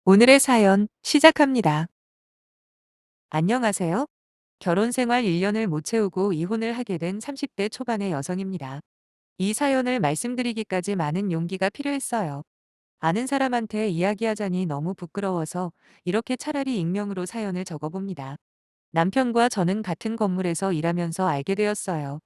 오늘의 사연 시작합니다. 안녕하세요. 결혼 생활 1년을 못 채우고 이혼을 하게 된 30대 초반의 여성입니다. 이 사연을 말씀드리기까지 많은 용기가 필요했어요. 아는 사람한테 이야기하자니 너무 부끄러워서 이렇게 차라리 익명으로 사연을 적어봅니다. 남편과 저는 같은 건물에서 일하면서 알게 되었어요.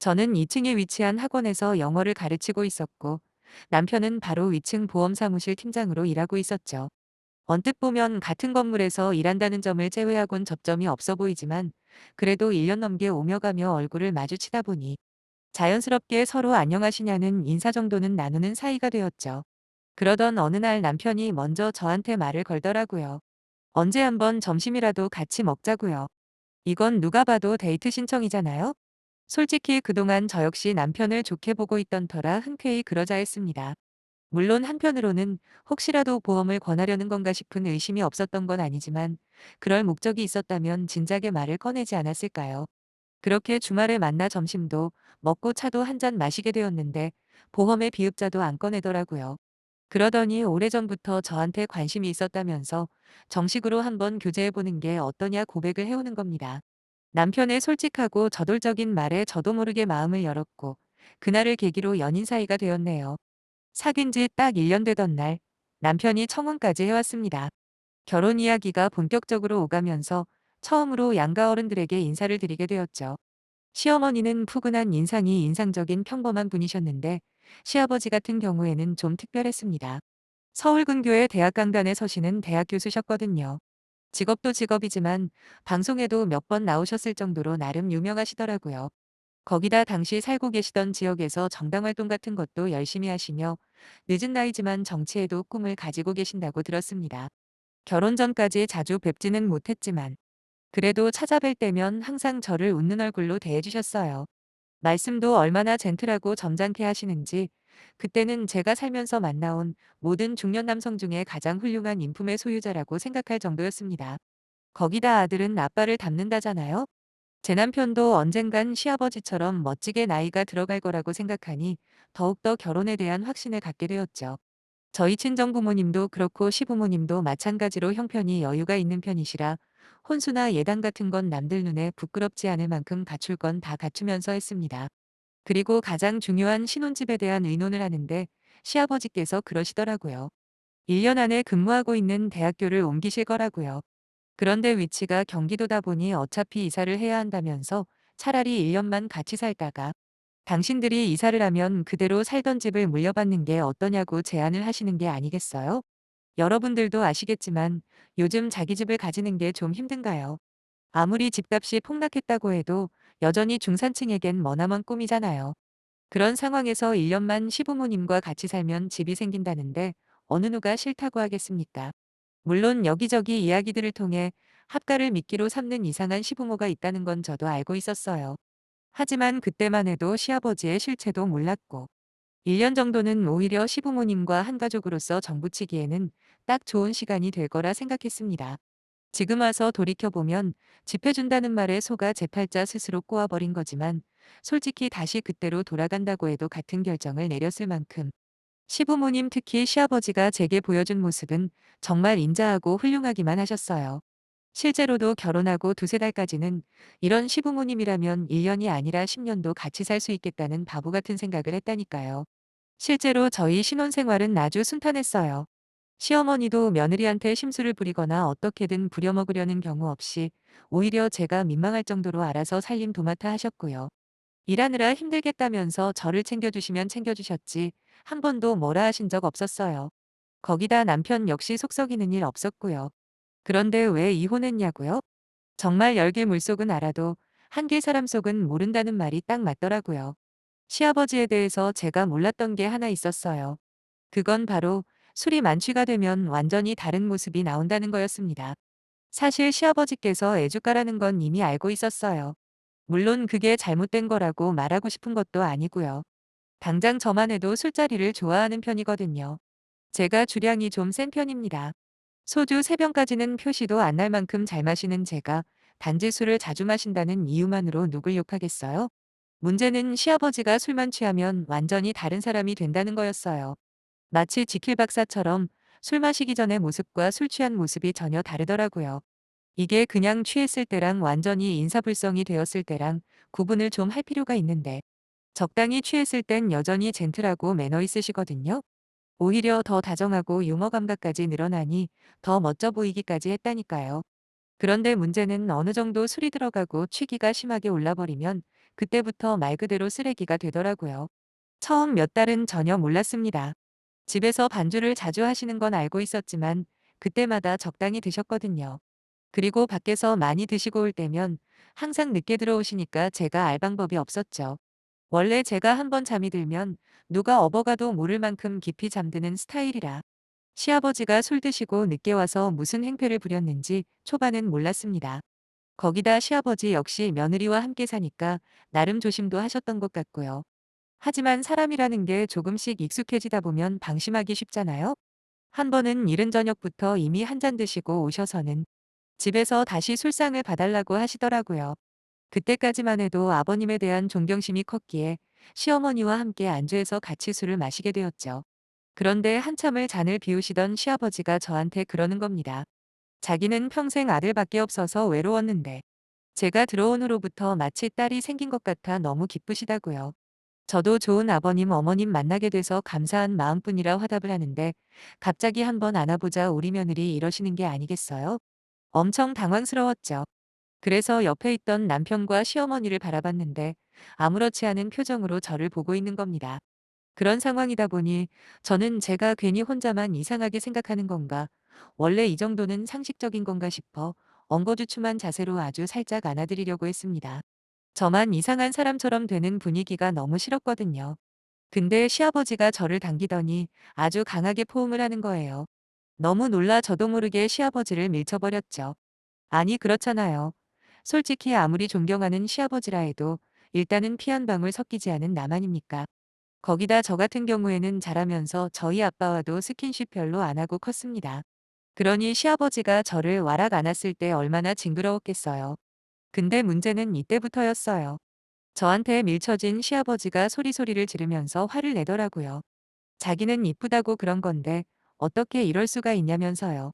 저는 2층에 위치한 학원에서 영어를 가르치고 있었고, 남편은 바로 위층 보험사무실 팀장으로 일하고 있었죠. 언뜻 보면 같은 건물에서 일한다는 점을 제외하곤 접점이 없어 보이지만, 그래도 1년 넘게 오며 가며 얼굴을 마주치다 보니 자연스럽게 서로 안녕하시냐는 인사 정도는 나누는 사이가 되었죠. 그러던 어느 날 남편이 먼저 저한테 말을 걸더라고요. 언제 한번 점심이라도 같이 먹자고요. 이건 누가 봐도 데이트 신청이잖아요. 솔직히 그동안 저 역시 남편을 좋게 보고 있던 터라 흔쾌히 그러자 했습니다. 물론 한편으로는 혹시라도 보험을 권하려는 건가 싶은 의심이 없었던 건 아니지만, 그럴 목적이 있었다면 진작에 말을 꺼내지 않았을까요? 그렇게 주말에 만나 점심도 먹고 차도 한 잔 마시게 되었는데, 보험의 비읍자도 안 꺼내더라고요. 그러더니 오래전부터 저한테 관심이 있었다면서 정식으로 한번 교제해보는 게 어떠냐 고백을 해오는 겁니다. 남편의 솔직하고 저돌적인 말에 저도 모르게 마음을 열었고, 그날을 계기로 연인 사이가 되었네요. 사귄 지 딱 1년 되던 날, 남편이 청혼까지 해왔습니다. 결혼 이야기가 본격적으로 오가면서 처음으로 양가 어른들에게 인사를 드리게 되었죠. 시어머니는 푸근한 인상이 인상적인 평범한 분이셨는데, 시아버지 같은 경우에는 좀 특별했습니다. 서울근교의 대학 강단에 서시는 대학 교수셨거든요. 직업도 직업이지만 방송에도 몇 번 나오셨을 정도로 나름 유명하시더라고요. 거기다 당시 살고 계시던 지역에서 정당 활동 같은 것도 열심히 하시며, 늦은 나이지만 정치에도 꿈을 가지고 계신다고 들었습니다. 결혼 전까지 자주 뵙지는 못했지만 그래도 찾아뵐 때면 항상 저를 웃는 얼굴로 대해주셨어요. 말씀도 얼마나 젠틀하고 점잖게 하시는지, 그때는 제가 살면서 만나온 모든 중년 남성 중에 가장 훌륭한 인품의 소유자라고 생각할 정도였습니다. 거기다 아들은 아빠를 닮는다잖아요. 제 남편도 언젠간 시아버지처럼 멋지게 나이가 들어갈 거라고 생각하니 더욱더 결혼에 대한 확신을 갖게 되었죠. 저희 친정 부모님도 그렇고 시부모님도 마찬가지로 형편이 여유가 있는 편이시라, 혼수나 예단 같은 건 남들 눈에 부끄럽지 않을 만큼 갖출 건 다 갖추면서 했습니다. 그리고 가장 중요한 신혼집에 대한 의논을 하는데 시아버지께서 그러시더라고요. 1년 안에 근무하고 있는 대학교를 옮기실 거라고요. 그런데 위치가 경기도다 보니 어차피 이사를 해야 한다면서 차라리 1년만 같이 살다가 당신들이 이사를 하면 그대로 살던 집을 물려받는 게 어떠냐고 제안을 하시는 게 아니겠어요? 여러분들도 아시겠지만 요즘 자기 집을 가지는 게 좀 힘든가요? 아무리 집값이 폭락했다고 해도 여전히 중산층에겐 머나먼 꿈이잖아요. 그런 상황에서 1년만 시부모님과 같이 살면 집이 생긴다는데 어느 누가 싫다고 하겠습니까? 물론 여기저기 이야기들을 통해 합가를 미끼로 삼는 이상한 시부모가 있다는 건 저도 알고 있었어요. 하지만 그때만 해도 시아버지의 실체도 몰랐고, 1년 정도는 오히려 시부모님과 한 가족으로서 정부치기에는 딱 좋은 시간이 될 거라 생각했습니다. 지금 와서 돌이켜보면 집해준다는 말에 속아 제 팔자 스스로 꼬아버린 거지만, 솔직히 다시 그때로 돌아간다고 해도 같은 결정을 내렸을 만큼 시부모님, 특히 시아버지가 제게 보여준 모습은 정말 인자하고 훌륭하기만 하셨어요. 실제로도 결혼하고 두세 달까지는 이런 시부모님이라면 1년이 아니라 10년도 같이 살 수 있겠다는 바보 같은 생각을 했다니까요. 실제로 저희 신혼생활은 아주 순탄했어요. 시어머니도 며느리한테 심술을 부리거나 어떻게든 부려먹으려는 경우 없이 오히려 제가 민망할 정도로 알아서 살림 도맡아 하셨고요. 일하느라 힘들겠다면서 저를 챙겨주시면 챙겨주셨지 한 번도 뭐라 하신 적 없었어요. 거기다 남편 역시 속 썩이는 일 없었고요. 그런데 왜 이혼했냐고요? 정말 열길 물속은 알아도 한길 사람 속은 모른다는 말이 딱 맞더라고요. 시아버지에 대해서 제가 몰랐던 게 하나 있었어요. 그건 바로 술이 만취가 되면 완전히 다른 모습이 나온다는 거였습니다. 사실 시아버지께서 애주가라는 건 이미 알고 있었어요. 물론 그게 잘못된 거라고 말하고 싶은 것도 아니고요. 당장 저만 해도 술자리를 좋아하는 편이거든요. 제가 주량이 좀 센 편입니다. 소주 3병까지는 표시도 안 날 만큼 잘 마시는 제가 단지 술을 자주 마신다는 이유만으로 누굴 욕하겠어요? 문제는 시아버지가 술만 취하면 완전히 다른 사람이 된다는 거였어요. 마치 지킬 박사처럼 술 마시기 전의 모습과 술 취한 모습이 전혀 다르더라고요. 이게 그냥 취했을 때랑 완전히 인사불성이 되었을 때랑 구분을 좀 할 필요가 있는데, 적당히 취했을 땐 여전히 젠틀하고 매너 있으시거든요. 오히려 더 다정하고 유머 감각까지 늘어나니 더 멋져 보이기까지 했다니까요. 그런데 문제는 어느 정도 술이 들어가고 취기가 심하게 올라버리면 그때부터 말 그대로 쓰레기가 되더라고요. 처음 몇 달은 전혀 몰랐습니다. 집에서 반주를 자주 하시는 건 알고 있었지만 그때마다 적당히 드셨거든요. 그리고 밖에서 많이 드시고 올 때면 항상 늦게 들어오시니까 제가 알 방법이 없었죠. 원래 제가 한번 잠이 들면 누가 업어가도 모를 만큼 깊이 잠드는 스타일이라 시아버지가 술 드시고 늦게 와서 무슨 행패를 부렸는지 초반엔 몰랐습니다. 거기다 시아버지 역시 며느리와 함께 사니까 나름 조심도 하셨던 것 같고요. 하지만 사람이라는 게 조금씩 익숙해지다 보면 방심하기 쉽잖아요. 한 번은 이른 저녁부터 이미 한 잔 드시고 오셔서는 집에서 다시 술상을 봐달라고 하시더라고요. 그때까지만 해도 아버님에 대한 존경심이 컸기에 시어머니와 함께 안주해서 같이 술을 마시게 되었죠. 그런데 한참을 잔을 비우시던 시아버지가 저한테 그러는 겁니다. 자기는 평생 아들밖에 없어서 외로웠는데 제가 들어온 후로부터 마치 딸이 생긴 것 같아 너무 기쁘시다고요. 저도 좋은 아버님 어머님 만나게 돼서 감사한 마음뿐이라 화답을 하는데 갑자기 한번 안아보자 우리 며느리 이러시는 게 아니겠어요? 엄청 당황스러웠죠. 그래서 옆에 있던 남편과 시어머니를 바라봤는데 아무렇지 않은 표정으로 저를 보고 있는 겁니다. 그런 상황이다 보니 저는 제가 괜히 혼자만 이상하게 생각하는 건가, 원래 이 정도는 상식적인 건가 싶어 엉거주춤한 자세로 아주 살짝 안아드리려고 했습니다. 저만 이상한 사람처럼 되는 분위기가 너무 싫었거든요. 근데 시아버지가 저를 당기더니 아주 강하게 포옹을 하는 거예요. 너무 놀라 저도 모르게 시아버지를 밀쳐버렸죠. 아니, 그렇잖아요. 솔직히 아무리 존경하는 시아버지라 해도 일단은 피 한 방울 섞이지 않은 남 아닙니까? 거기다 저 같은 경우에는 자라면서 저희 아빠와도 스킨십 별로 안 하고 컸습니다. 그러니 시아버지가 저를 와락 안았을 때 얼마나 징그러웠겠어요. 근데 문제는 이때부터였어요. 저한테 밀쳐진 시아버지가 소리소리를 지르면서 화를 내더라고요. 자기는 이쁘다고 그런 건데 어떻게 이럴 수가 있냐면서요.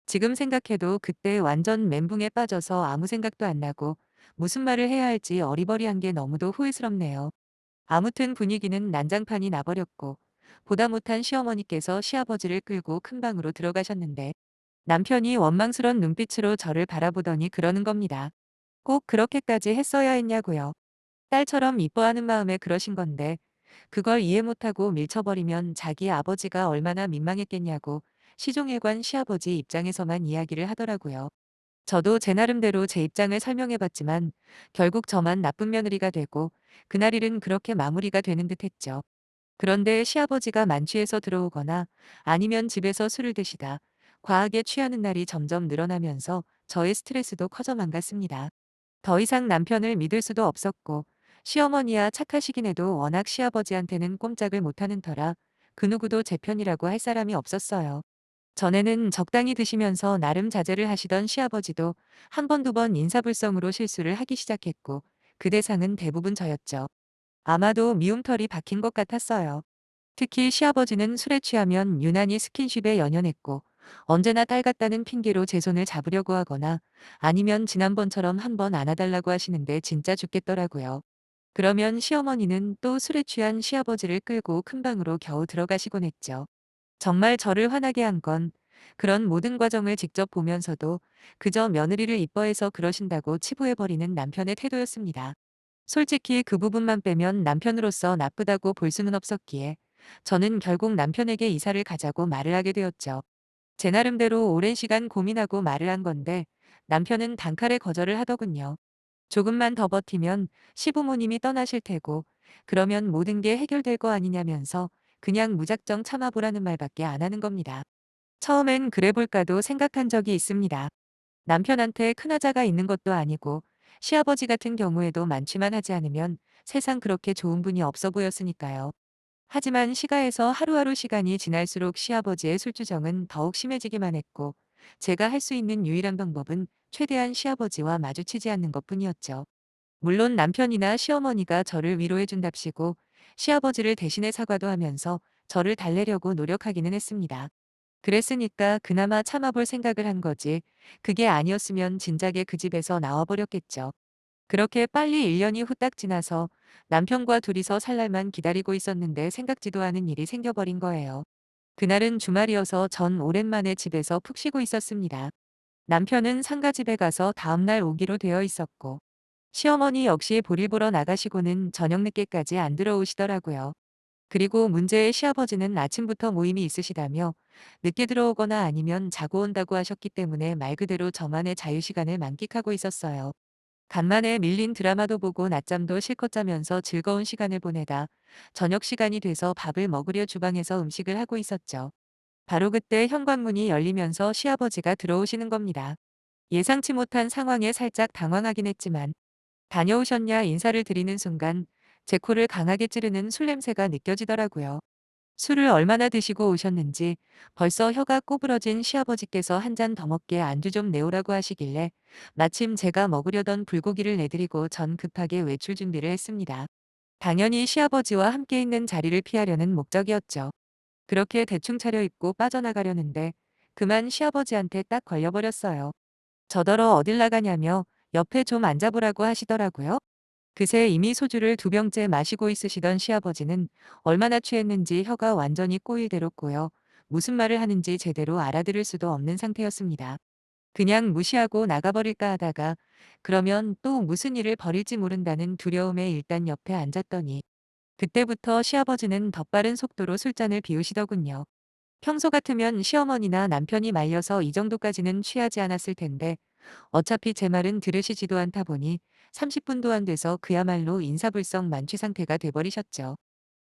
지금 생각해도 그때 완전 멘붕에 빠져서 아무 생각도 안 나고 무슨 말을 해야 할지 어리버리한 게 너무도 후회스럽네요. 아무튼 분위기는 난장판이 나버렸고 보다 못한 시어머니께서 시아버지를 끌고 큰 방으로 들어가셨는데 남편이 원망스런 눈빛으로 저를 바라보더니 그러는 겁니다. 꼭 그렇게까지 했어야 했냐고요. 딸처럼 이뻐하는 마음에 그러신 건데 그걸 이해 못하고 밀쳐버리면 자기 아버지가 얼마나 민망했겠냐고 시종일관 시아버지 입장에서만 이야기를 하더라고요. 저도 제 나름대로 제 입장을 설명해봤지만 결국 저만 나쁜 며느리가 되고 그날 일은 그렇게 마무리가 되는 듯 했죠. 그런데 시아버지가 만취해서 들어오거나 아니면 집에서 술을 드시다 과하게 취하는 날이 점점 늘어나면서 저의 스트레스도 커져만 갔습니다. 더 이상 남편을 믿을 수도 없었고 시어머니야 착하시긴 해도 워낙 시아버지한테는 꼼짝을 못하는 터라 그 누구도 제 편이라고 할 사람이 없었어요. 전에는 적당히 드시면서 나름 자제를 하시던 시아버지도 한 번 두 번 인사불성으로 실수를 하기 시작했고 그 대상은 대부분 저였죠. 아마도 미움털이 박힌 것 같았어요. 특히 시아버지는 술에 취하면 유난히 스킨십에 연연했고 언제나 딸 같다는 핑계로 제 손을 잡으려고 하거나 아니면 지난번처럼 한번 안아달라고 하시는데 진짜 죽겠더라고요. 그러면 시어머니는 또 술에 취한 시아버지를 끌고 큰 방으로 겨우 들어가시곤 했죠. 정말 저를 화나게 한 건 그런 모든 과정을 직접 보면서도 그저 며느리를 이뻐해서 그러신다고 치부해버리는 남편의 태도였습니다. 솔직히 그 부분만 빼면 남편으로서 나쁘다고 볼 수는 없었기에 저는 결국 남편에게 이사를 가자고 말을 하게 되었죠. 제 나름대로 오랜 시간 고민하고 말을 한 건데 남편은 단칼에 거절을 하더군요. 조금만 더 버티면 시부모님이 떠나실 테고 그러면 모든 게 해결될 거 아니냐면서 그냥 무작정 참아보라는 말밖에 안 하는 겁니다. 처음엔 그래 볼까도 생각한 적이 있습니다. 남편한테 큰아자가 있는 것도 아니고 시아버지 같은 경우에도 만취만 하지 않으면 세상 그렇게 좋은 분이 없어 보였으니까요. 하지만 시가에서 하루하루 시간이 지날수록 시아버지의 술주정은 더욱 심해지기만 했고 제가 할 수 있는 유일한 방법은 최대한 시아버지와 마주치지 않는 것뿐이었죠. 물론 남편이나 시어머니가 저를 위로해준답시고 시아버지를 대신해 사과도 하면서 저를 달래려고 노력하기는 했습니다. 그랬으니까 그나마 참아볼 생각을 한 거지. 그게 아니었으면 진작에 그 집에서 나와버렸겠죠. 그렇게 빨리 1년이 후딱 지나서 남편과 둘이서 살 날만 기다리고 있었는데 생각지도 않은 일이 생겨버린 거예요. 그날은 주말이어서 전 오랜만에 집에서 푹 쉬고 있었습니다. 남편은 상가집에 가서 다음날 오기로 되어 있었고, 시어머니 역시 볼일 보러 나가시고는 저녁 늦게까지 안 들어오시더라고요. 그리고 문제의 시아버지는 아침부터 모임이 있으시다며 늦게 들어오거나 아니면 자고 온다고 하셨기 때문에 말 그대로 저만의 자유시간을 만끽하고 있었어요. 간만에 밀린 드라마도 보고 낮잠도 실컷 자면서 즐거운 시간을 보내다 저녁 시간이 돼서 밥을 먹으려 주방에서 음식을 하고 있었죠. 바로 그때 현관문이 열리면서 시아버지가 들어오시는 겁니다. 예상치 못한 상황에 살짝 당황하긴 했지만 다녀오셨냐 인사를 드리는 순간 제 코를 강하게 찌르는 술 냄새가 느껴지더라고요. 술을 얼마나 드시고 오셨는지 벌써 혀가 꼬부러진 시아버지께서 한 잔 더 먹게 안주 좀 내오라고 하시길래 마침 제가 먹으려던 불고기를 내드리고 전 급하게 외출 준비를 했습니다. 당연히 시아버지와 함께 있는 자리를 피하려는 목적이었죠. 그렇게 대충 차려입고 빠져나가려는데 그만 시아버지한테 딱 걸려버렸어요. 저더러 어딜 나가냐며 옆에 좀 앉아보라고 하시더라고요. 그새 이미 소주를 2병째 마시고 있으시던 시아버지는 얼마나 취했는지 혀가 완전히 꼬일 대로 꼬여 무슨 말을 하는지 제대로 알아들을 수도 없는 상태였습니다. 그냥 무시하고 나가버릴까 하다가 그러면 또 무슨 일을 벌일지 모른다는 두려움에 일단 옆에 앉았더니 그때부터 시아버지는 더 빠른 속도로 술잔을 비우시더군요. 평소 같으면 시어머니나 남편이 말려서 이 정도까지는 취하지 않았을 텐데 어차피 제 말은 들으시지도 않다 보니 30분도 안 돼서 그야말로 인사불성 만취 상태가 돼버리셨죠.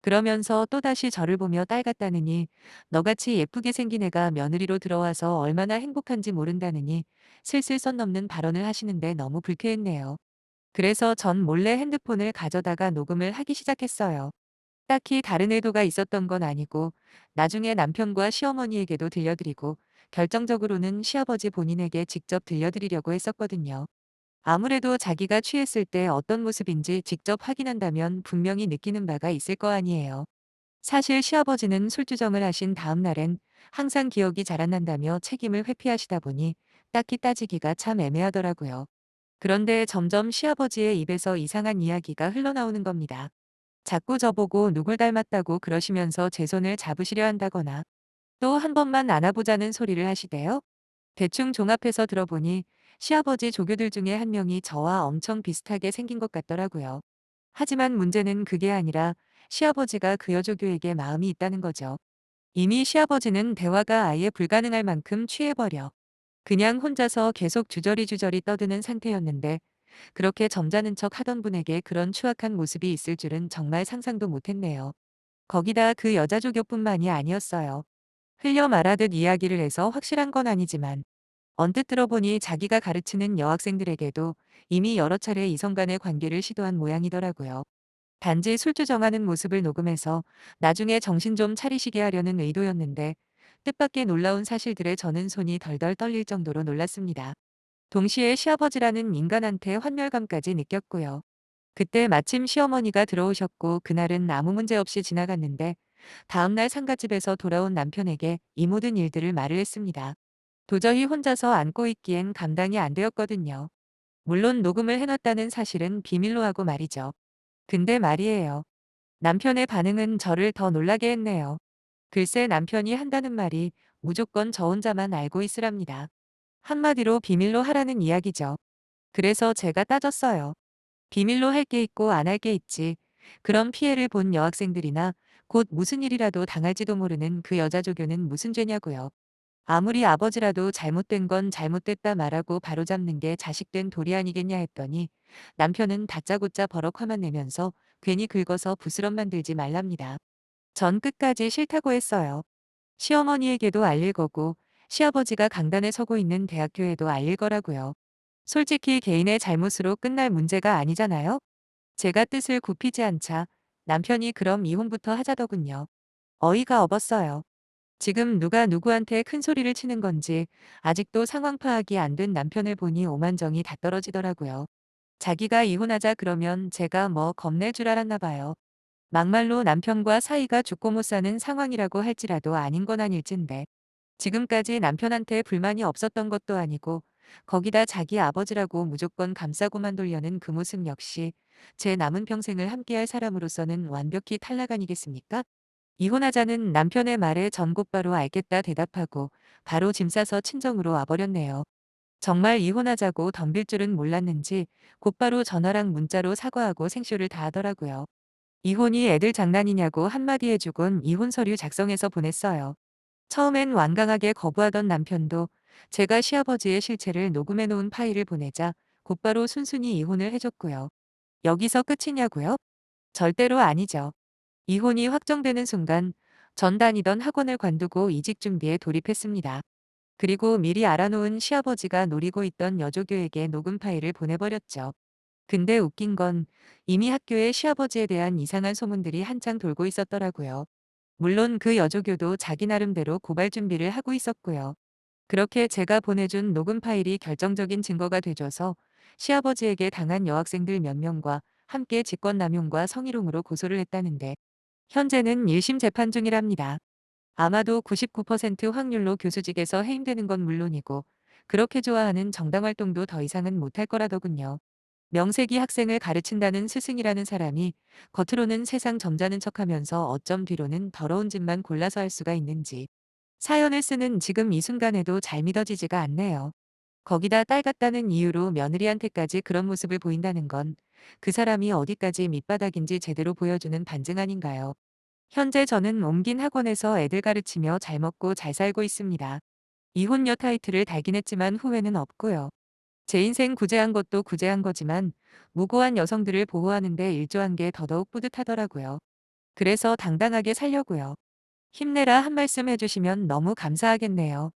그러면서 또다시 저를 보며 딸 같다느니 너같이 예쁘게 생긴 애가 며느리로 들어와서 얼마나 행복한지 모른다느니 슬슬 선 넘는 발언을 하시는데 너무 불쾌했네요. 그래서 전 몰래 핸드폰을 가져다가 녹음을 하기 시작했어요. 딱히 다른 의도가 있었던 건 아니고 나중에 남편과 시어머니에게도 들려드리고 결정적으로는 시아버지 본인에게 직접 들려드리려고 했었거든요. 아무래도 자기가 취했을 때 어떤 모습인지 직접 확인한다면 분명히 느끼는 바가 있을 거 아니에요. 사실 시아버지는 술주정을 하신 다음 날엔 항상 기억이 잘 안 난다며 책임을 회피하시다 보니 딱히 따지기가 참 애매하더라고요. 그런데 점점 시아버지의 입에서 이상한 이야기가 흘러나오는 겁니다. 자꾸 저보고 누굴 닮았다고 그러시면서 제 손을 잡으시려 한다거나 또 한 번만 안아보자는 소리를 하시대요. 대충 종합해서 들어보니 시아버지 조교들 중에 한 명이 저와 엄청 비슷하게 생긴 것 같더라고요. 하지만 문제는 그게 아니라 시아버지가 그 여조교에게 마음이 있다는 거죠. 이미 시아버지는 대화가 아예 불가능할 만큼 취해버려 그냥 혼자서 계속 주저리주저리 떠드는 상태였는데 그렇게 점잖은 척 하던 분에게 그런 추악한 모습이 있을 줄은 정말 상상도 못했네요. 거기다 그 여자 조교뿐만이 아니었어요. 흘려 말하듯 이야기를 해서 확실한 건 아니지만 언뜻 들어보니 자기가 가르치는 여학생들에게도 이미 여러 차례 이성 간의 관계를 시도한 모양이더라고요. 단지 술주정하는 모습을 녹음해서 나중에 정신 좀 차리시게 하려는 의도였는데 뜻밖의 놀라운 사실들에 저는 손이 덜덜 떨릴 정도로 놀랐습니다. 동시에 시아버지라는 인간한테 환멸감까지 느꼈고요. 그때 마침 시어머니가 들어오셨고 그날은 아무 문제 없이 지나갔는데 다음날 상가집에서 돌아온 남편에게 이 모든 일들을 말을 했습니다. 도저히 혼자서 안고 있기엔 감당이 안 되었거든요. 물론 녹음을 해놨다는 사실은 비밀로 하고 말이죠. 근데 말이에요. 남편의 반응은 저를 더 놀라게 했네요. 글쎄 남편이 한다는 말이 무조건 저 혼자만 알고 있으랍니다. 한마디로 비밀로 하라는 이야기죠. 그래서 제가 따졌어요. 비밀로 할 게 있고 안 할 게 있지. 그런 피해를 본 여학생들이나 곧 무슨 일이라도 당할지도 모르는 그 여자 조교는 무슨 죄냐고요. 아무리 아버지라도 잘못된 건 잘못됐다 말하고 바로잡는 게 자식된 도리 아니겠냐 했더니 남편은 다짜고짜 버럭 화만 내면서 괜히 긁어서 부스럼 만들지 말랍니다. 전 끝까지 싫다고 했어요. 시어머니에게도 알릴 거고 시아버지가 강단에 서고 있는 대학교에도 알릴 거라고요. 솔직히 개인의 잘못으로 끝날 문제가 아니잖아요. 제가 뜻을 굽히지 않자 남편이 그럼 이혼부터 하자더군요. 어이가 없었어요. 지금 누가 누구한테 큰 소리를 치는 건지 아직도 상황 파악이 안 된 남편을 보니 오만정이 다 떨어지더라고요. 자기가 이혼하자 그러면 제가 뭐 겁낼 줄 알았나 봐요. 막말로 남편과 사이가 죽고 못 사는 상황이라고 할지라도 아닌 건 아닐진데. 지금까지 남편한테 불만이 없었던 것도 아니고 거기다 자기 아버지라고 무조건 감싸고만 돌려는 그 모습 역시 제 남은 평생을 함께할 사람으로서는 완벽히 탈락 아니겠습니까? 이혼하자는 남편의 말에 전 곧바로 알겠다 대답하고 바로 짐 싸서 친정으로 와버렸네요. 정말 이혼하자고 덤빌 줄은 몰랐는지 곧바로 전화랑 문자로 사과하고 생쇼를 다 하더라고요. 이혼이 애들 장난이냐고 한마디 해주곤 이혼 서류 작성해서 보냈어요. 처음엔 완강하게 거부하던 남편도 제가 시아버지의 실체를 녹음해 놓은 파일을 보내자 곧바로 순순히 이혼을 해줬고요. 여기서 끝이냐고요? 절대로 아니죠. 이혼이 확정되는 순간 전 다니던 학원을 관두고 이직 준비에 돌입했습니다. 그리고 미리 알아놓은 시아버지가 노리고 있던 여조교에게 녹음 파일을 보내버렸죠. 근데 웃긴 건 이미 학교에 시아버지에 대한 이상한 소문들이 한창 돌고 있었더라고요. 물론 그 여조교도 자기 나름대로 고발 준비를 하고 있었고요. 그렇게 제가 보내준 녹음 파일이 결정적인 증거가 돼줘서 시아버지에게 당한 여학생들 몇 명과 함께 직권남용과 성희롱으로 고소를 했다는데 현재는 1심 재판 중이랍니다. 아마도 99% 확률로 교수직에서 해임되는 건 물론이고 그렇게 좋아하는 정당 활동도 더 이상은 못할 거라더군요. 명색이 학생을 가르친다는 스승이라는 사람이 겉으로는 세상 점잖은 척하면서 어쩜 뒤로는 더러운 짓만 골라서 할 수가 있는지 사연을 쓰는 지금 이 순간에도 잘 믿어지지가 않네요. 거기다 딸 같다는 이유로 며느리한테까지 그런 모습을 보인다는 건 그 사람이 어디까지 밑바닥인지 제대로 보여주는 반증 아닌가요? 현재 저는 옮긴 학원에서 애들 가르치며 잘 먹고 잘 살고 있습니다. 이혼녀 타이틀을 달긴 했지만 후회는 없고요. 제 인생 구제한 것도 구제한 거지만 무고한 여성들을 보호하는 데 일조한 게 더더욱 뿌듯하더라고요. 그래서 당당하게 살려고요. 힘내라 한 말씀 해주시면 너무 감사하겠네요.